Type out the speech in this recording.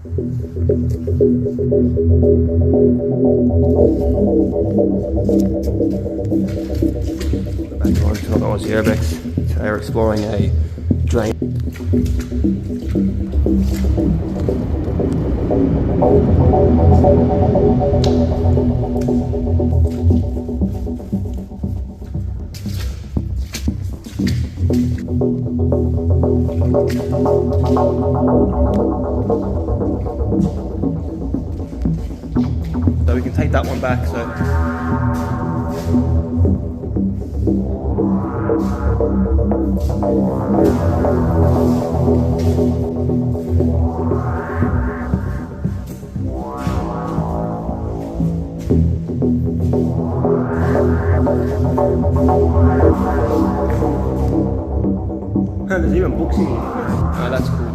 Back to our Airbex. Today we're exploring a drain. So we can take that one back. So there's even books in here. Oh, that's cool.